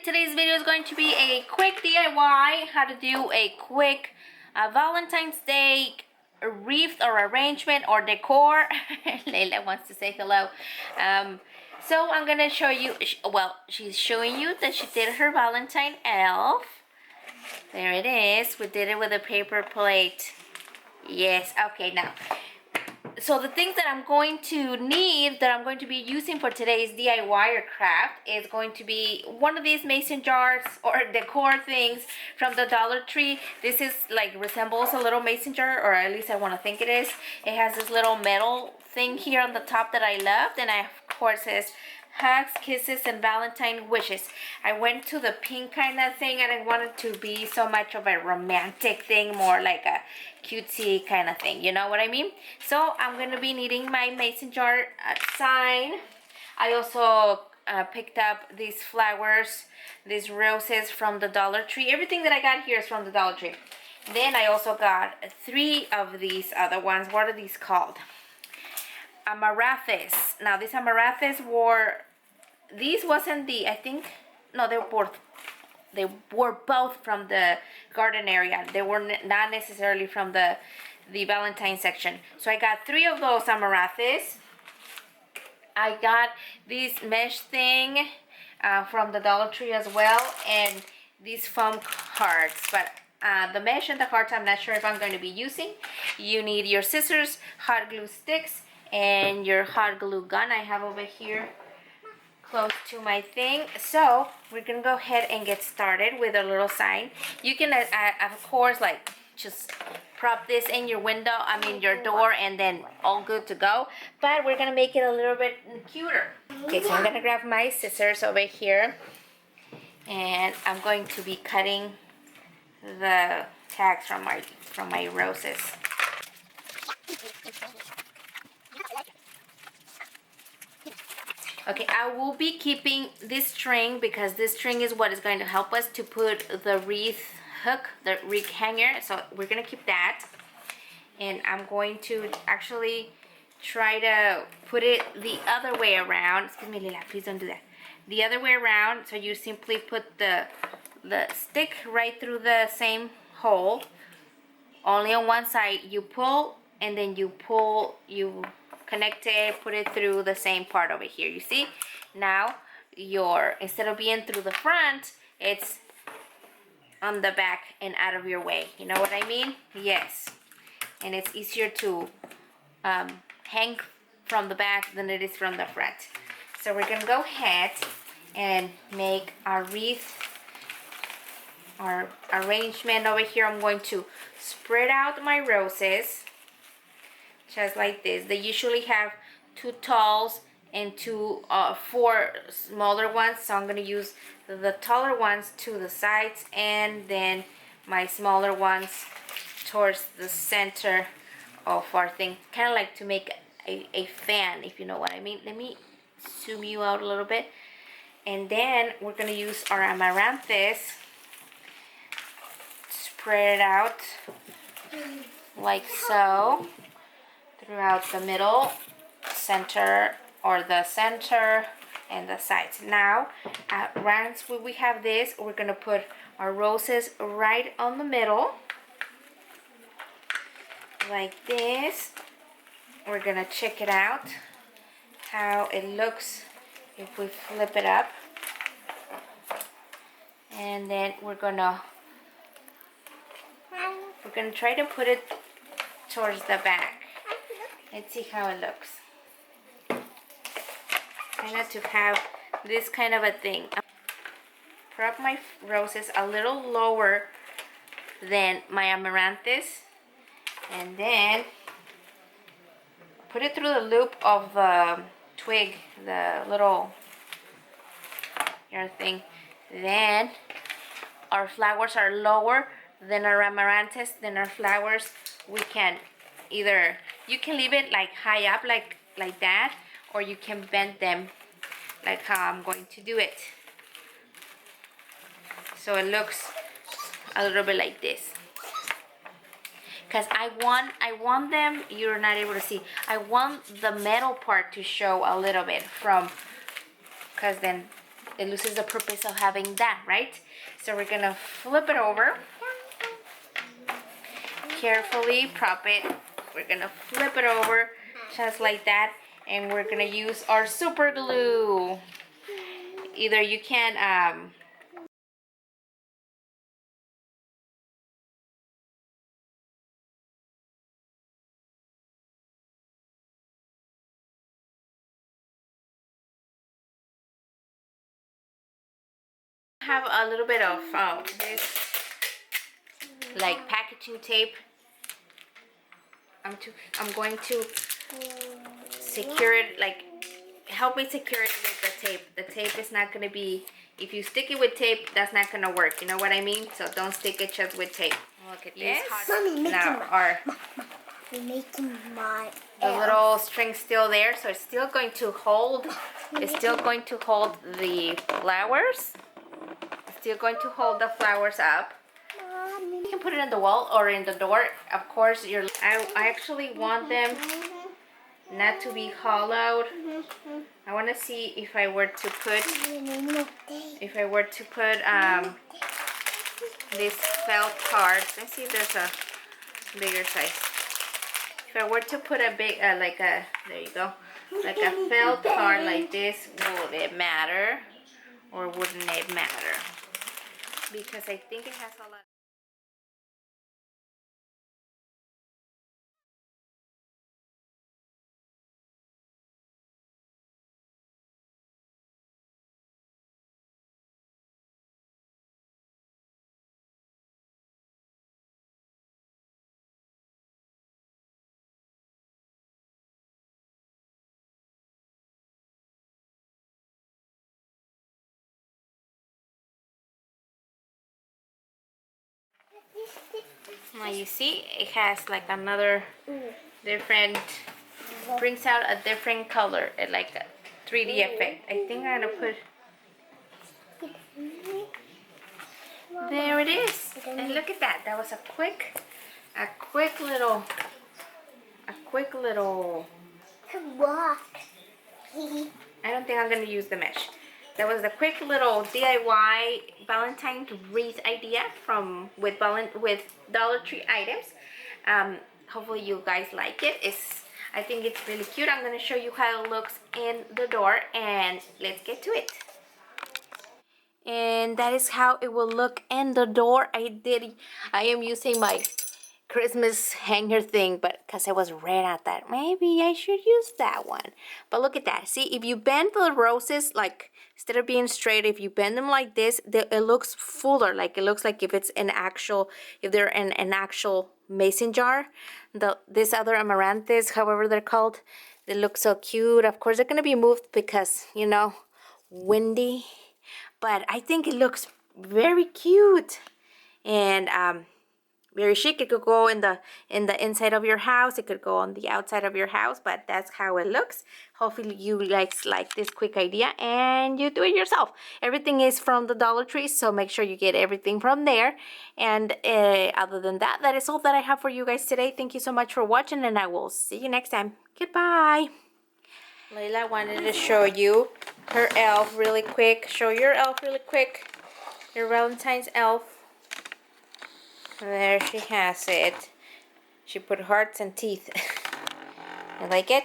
Today's video is going to be a quick DIY, how to do a quick Valentine's Day wreath or arrangement or decor. Leila wants to say hello. So I'm going to show you, well, she's showing you that she did her Valentine elf. There it is. We did it with a paper plate. Yes, okay, now. So the things that I'm going to need, that I'm going to be using for today's DIY or craft, is going to be one of these mason jars or decor things from the Dollar Tree. This is like resembles a little mason jar, or at least I want to think it is. It has this little metal thing here on the top that I loved, and of course says hugs, kisses, and Valentine wishes. I went to the pink kind of thing. I didn't want it to be so much of a romantic thing, more like a cutesy kind of thing. You know what I mean? So I'm going to be needing my mason jar sign. I also picked up these flowers, these roses from the Dollar Tree. Everything that I got here is from the Dollar Tree. Then I also got 3 of these other ones. What are these called? Amaranthus. Now these amaranthus were, these wasn't the, I think, no, they were both from the garden area. They were not necessarily from the Valentine section. So I got 3 of those amaranthus. I got this mesh thing from the Dollar Tree as well, and these foam cards. But the mesh and the cards, I'm not sure if I'm going to be using. You need your scissors, hot glue sticks, and your hot glue gun I have over here close to my thing. So we're gonna go ahead and get started with a little sign. You can of course like just prop this in your window, your door, and then all good to go, but we're gonna make it a little bit cuter. Okay, so I'm gonna grab my scissors over here, and I'm going to be cutting the tags from my roses. Okay, I will be keeping this string because this string is what is going to help us to put the wreath hook, the wreath hanger. So we're going to keep that. And I'm going to actually try to put it the other way around. Excuse me, Lila, please don't do that. The other way around, so you simply put the stick right through the same hole. Only on one side. You pull, and then you pull, you connect it, put it through the same part over here. You see? Now instead of being through the front, it's on the back and out of your way. You know what I mean? Yes. And it's easier to hang from the back than it is from the front. So we're gonna go ahead and make our wreath, our arrangement over here. I'm going to spread out my roses just like this. They usually have 2 talls and 4 smaller ones, so I'm going to use the taller ones to the sides, and then my smaller ones towards the center of our thing, kind of like to make a fan, if you know what I mean. Let me zoom you out a little bit. And then we're going to use our amaranthus, spread it out like so throughout the middle, center, or the center and the sides. Now, once we have this, we're gonna put our roses right on the middle, like this. We're gonna check it out, how it looks if we flip it up. And then we're gonna try to put it towards the back. Let's see how it looks. Kind of to have this kind of a thing. Prop my roses a little lower than my amaranthus, and then put it through the loop of the twig, the little thing. Then our flowers are lower than our amaranthus, than our flowers. We can either, you can leave it like high up like that, or you can bend them like how I'm going to do it, so it looks a little bit like this. Because I want them, you're not able to see, I want the metal part to show a little bit from, because then it loses the purpose of having that, right? So we're gonna flip it over. Carefully prop it. We're gonna flip it over just like that, and we're gonna use our super glue. Either you can have a little bit of this like packaging tape. I'm going to secure it, like help me secure it with the tape. The tape is not gonna be, if you stick it with tape, that's not gonna work. You know what I mean? So don't stick it just with tape. Look at this. Mommy, Now we're making my the little string's still there, so it's still going to hold. It's still going to hold the flowers. It's still going to hold the flowers up. You can put it in the wall or in the door. Of course, I actually want them not to be hollowed. I want to see if I were to put this felt card. Let's see if there's a bigger size. If I were to put a big there you go, like a felt card like this, would it matter or wouldn't it matter? Because I think it has a lot. Now you see it has like another different, brings out a different color, like a 3D effect. I think I'm gonna put, there it is. And look at that. That was a quick little walk. I don't think I'm gonna use the mesh. That was the quick little DIY Valentine's wreath idea with Dollar Tree items. Hopefully you guys like it. I think it's really cute. I'm gonna show you how it looks in the door, and let's get to it. And that is how it will look in the door. I am using my Christmas hanger thing, but because I was red at that, maybe I should use that one. But look at that. See, if you bend the roses, like instead of being straight, if you bend them like this, it looks fuller. Like it looks like if they're in an actual mason jar. This other amaranthus, however they're called, they look so cute. Of course, they're gonna be moved because, you know, windy. But I think it looks very cute and very chic. It could go in the inside of your house. It could go on the outside of your house, but that's how it looks. Hopefully you guys like this quick idea and you do it yourself. Everything is from the Dollar Tree, so make sure you get everything from there. And other than that, that is all that I have for you guys today. Thank you so much for watching, and I will see you next time. Goodbye. Layla wanted to show you her elf really quick. Show your elf really quick. Your Valentine's elf. There she has it. She put hearts and teeth. You like it?